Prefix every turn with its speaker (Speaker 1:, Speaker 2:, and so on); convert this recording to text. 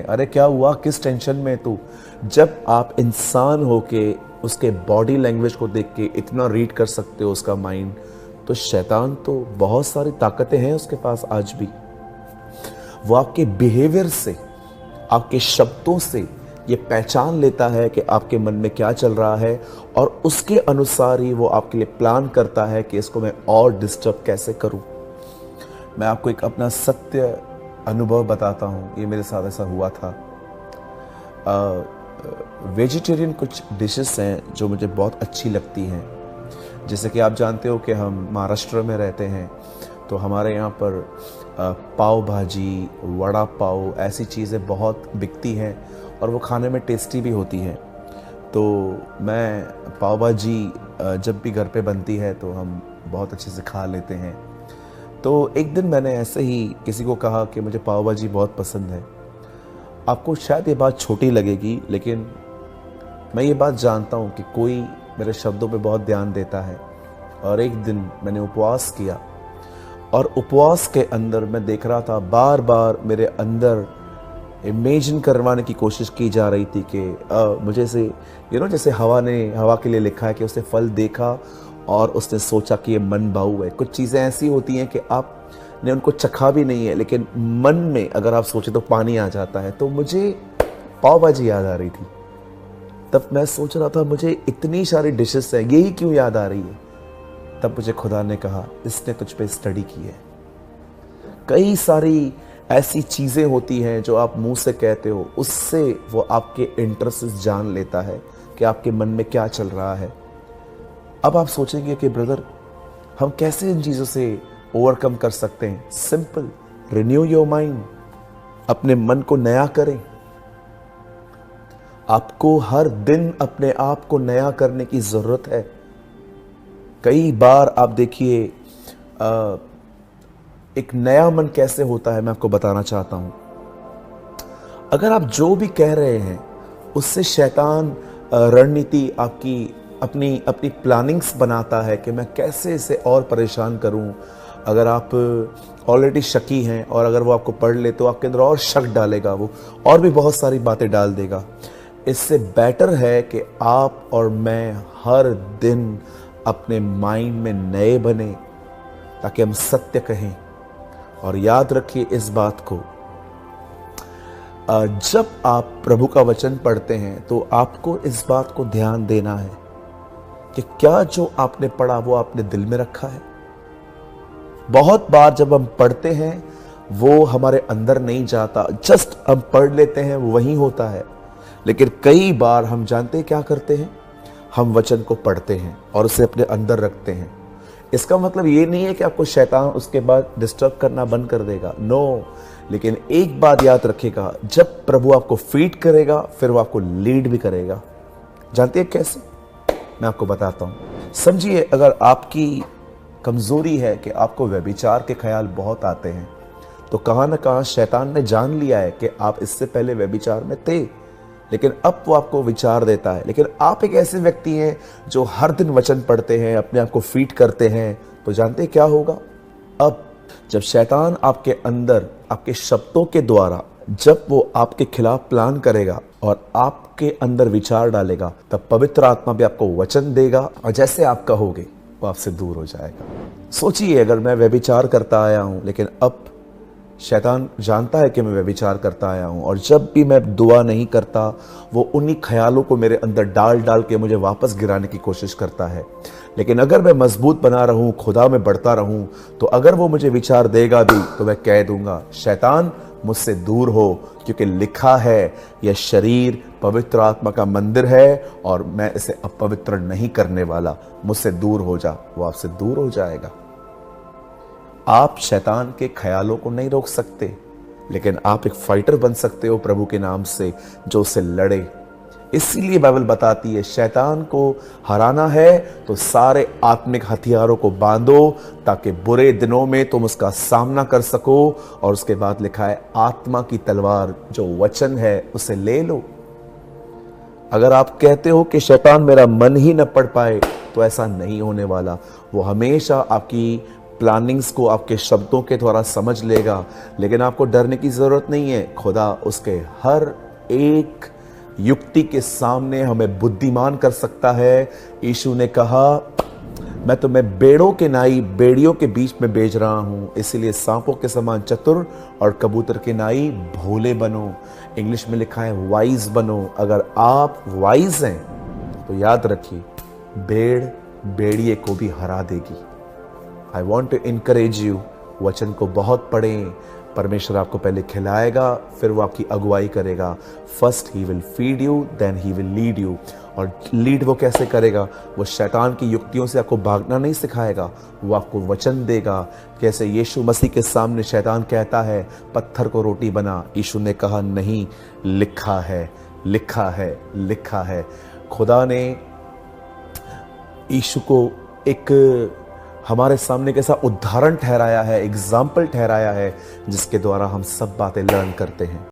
Speaker 1: हैं, अरे क्या हुआ, किस टेंशन में तू। जब आप इंसान होके उसके बॉडी लैंग्वेज को देख के इतना रीड कर सकते हो उसका माइंड, तो शैतान तो बहुत सारी ताकतें हैं उसके पास आज भी। वो आपके बिहेवियर से, आपके शब्दों से ये पहचान लेता है कि आपके मन में क्या चल रहा है, और उसके अनुसार ही वो आपके लिए प्लान करता है कि इसको मैं और डिस्टर्ब कैसे करूं। मैं आपको एक अपना सत्य अनुभव बताता हूं, ये मेरे साथ ऐसा हुआ था। वेजिटेरियन कुछ डिशेस हैं जो मुझे बहुत अच्छी लगती हैं। जैसे कि आप जानते हो कि हम महाराष्ट्र में रहते हैं, तो हमारे यहाँ पर पाव भाजी, वड़ा पाव, ऐसी चीज़ें बहुत बिकती हैं और वो खाने में टेस्टी भी होती हैं। तो मैं पाव भाजी जब भी घर पे बनती है तो हम बहुत अच्छे से खा लेते हैं। तो एक दिन मैंने ऐसे ही किसी को कहा कि मुझे पाव भाजी बहुत पसंद है। आपको शायद ये बात छोटी लगेगी, लेकिन मैं ये बात जानता हूँ कि कोई मेरे शब्दों पे बहुत ध्यान देता है। और एक दिन मैंने उपवास किया, और उपवास के अंदर मैं देख रहा था बार बार मेरे अंदर इमेजिन करवाने की कोशिश की जा रही थी कि मुझे से जैसे हवा के लिए लिखा है कि उसने फल देखा और उसने सोचा कि ये मन भाऊ है। कुछ चीज़ें ऐसी होती हैं कि आपने उनको चखा भी नहीं है, लेकिन मन में अगर आप सोचे तो पानी आ जाता है। तो मुझे पाव भाजी याद आ रही थी। तब मैं सोच रहा था मुझे इतनी सारी डिशेस हैं, यही क्यों याद आ रही है। तब मुझे खुदा ने कहा, इसने तुझ पे स्टडी की है। कई सारी ऐसी चीज़ें होती हैं जो आप मुंह से कहते हो, उससे वो आपके इंटरेस्ट जान लेता है कि आपके मन में क्या चल रहा है। अब आप सोचेंगे कि ब्रदर, हम कैसे इन चीज़ों से ओवरकम कर सकते हैं। सिंपल, रिन्यू योर माइंड, अपने मन को नया करें। आपको हर दिन अपने आप को नया करने की ज़रूरत है। कई बार आप देखिए, एक नया मन कैसे होता है मैं आपको बताना चाहता हूं। अगर आप जो भी कह रहे हैं उससे शैतान रणनीति आपकी अपनी अपनी प्लानिंग्स बनाता है कि मैं कैसे इसे और परेशान करूं। अगर आप ऑलरेडी शकी हैं और अगर वो आपको पढ़ ले तो आपके अंदर और शक डालेगा, वो और भी बहुत सारी बातें डाल देगा। इससे बेटर है कि आप और मैं हर दिन अपने माइंड में नए बने, ताकि हम सत्य कहें। और याद रखिए इस बात को, जब आप प्रभु का वचन पढ़ते हैं तो आपको इस बात को ध्यान देना है कि क्या जो आपने पढ़ा वो आपने दिल में रखा है। बहुत बार जब हम पढ़ते हैं वो हमारे अंदर नहीं जाता, जस्ट हम पढ़ लेते हैं, वो वहीं होता है। लेकिन कई बार हम जानते हैं क्या करते हैं, हम वचन को पढ़ते हैं और उसे अपने अंदर रखते हैं। इसका मतलब ये नहीं है कि आपको शैतान उसके बाद डिस्टर्ब करना बंद कर देगा, नो। लेकिन एक बात याद रखिएगा, जब प्रभु आपको फीड करेगा फिर वो आपको लीड भी करेगा। जानते हैं कैसे? मैं आपको बताता हूं। समझिए, अगर आपकी कमजोरी है कि आपको व्यभिचार के ख्याल बहुत आते हैं, तो कहां ना कहां शैतान ने जान लिया है कि आप इससे पहले व्यभिचार में थे, लेकिन अब वो आपको विचार देता है। लेकिन आप एक ऐसे व्यक्ति हैं जो हर दिन वचन पढ़ते हैं, अपने आप को फीड करते हैं, तो जानते हैं क्या होगा? अब जब शैतान आपके अंदर आपके शब्दों के द्वारा जब वो आपके खिलाफ प्लान करेगा और आपके अंदर विचार डालेगा, तब पवित्र आत्मा भी आपको वचन देगा और जैसे आप कहोगे वो आपसे दूर हो जाएगा। सोचिए, अगर मैं व्यभिचार करता आया हूं, लेकिन अब शैतान जानता है कि मैं व्यभिचार करता आया हूं, और जब भी मैं दुआ नहीं करता वो उन्हीं ख्यालों को मेरे अंदर डाल डाल के मुझे वापस गिराने की कोशिश करता है। लेकिन अगर मैं मजबूत बना रहूं, खुदा में बढ़ता रहूं, तो अगर वो मुझे विचार देगा भी तो मैं कह दूंगा, शैतान मुझसे दूर हो, क्योंकि लिखा है यह शरीर पवित्र आत्मा का मंदिर है और मैं इसे अपवित्र नहीं करने वाला। मुझसे दूर हो जा। वो आपसे दूर हो जाएगा। आप शैतान के ख्यालों को नहीं रोक सकते, लेकिन आप एक फाइटर बन सकते हो प्रभु के नाम से, जो उससे लड़े। इसीलिए बाइबल बताती है, शैतान को हराना है तो सारे आत्मिक हथियारों को बांधो, ताकि बुरे दिनों में तुम उसका सामना कर सको। और उसके बाद लिखा है, आत्मा की तलवार जो वचन है उसे ले लो। अगर आप कहते हो कि शैतान मेरा मन ही न पढ़ पाए, तो ऐसा नहीं होने वाला। वो हमेशा आपकी प्लानिंग्स को आपके शब्दों के द्वारा समझ लेगा, लेकिन आपको डरने की ज़रूरत नहीं है। खुदा उसके हर एक युक्ति के सामने हमें बुद्धिमान कर सकता है। यीशु ने कहा, मैं तुम्हें बेड़ों के नाई बेड़ियों के बीच में भेज रहा हूं, इसीलिए सांपों के समान चतुर और कबूतर के नाई भोले बनो। इंग्लिश में लिखा है वाइज बनो। अगर आप वाइज हैं तो याद रखिए, भेड़ भेड़िए को भी हरा देगी। I want to encourage you, वचन को बहुत पढ़ें। परमेश्वर आपको पहले खिलाएगा, फिर वो आपकी अगुवाई करेगा। First he will feed you, then he will lead you. और लीड वो कैसे करेगा? वो शैतान की युक्तियों से आपको भागना नहीं सिखाएगा, वो आपको वचन देगा। कैसे यीशु मसीह के सामने शैतान कहता है पत्थर को रोटी बना, यीशु ने कहा नहीं, लिखा है, लिखा है, लिखा है। खुदा ने यीशु को एक हमारे सामने कैसा उदाहरण ठहराया है, एग्जाम्पल ठहराया है, जिसके द्वारा हम सब बातें लर्न करते हैं।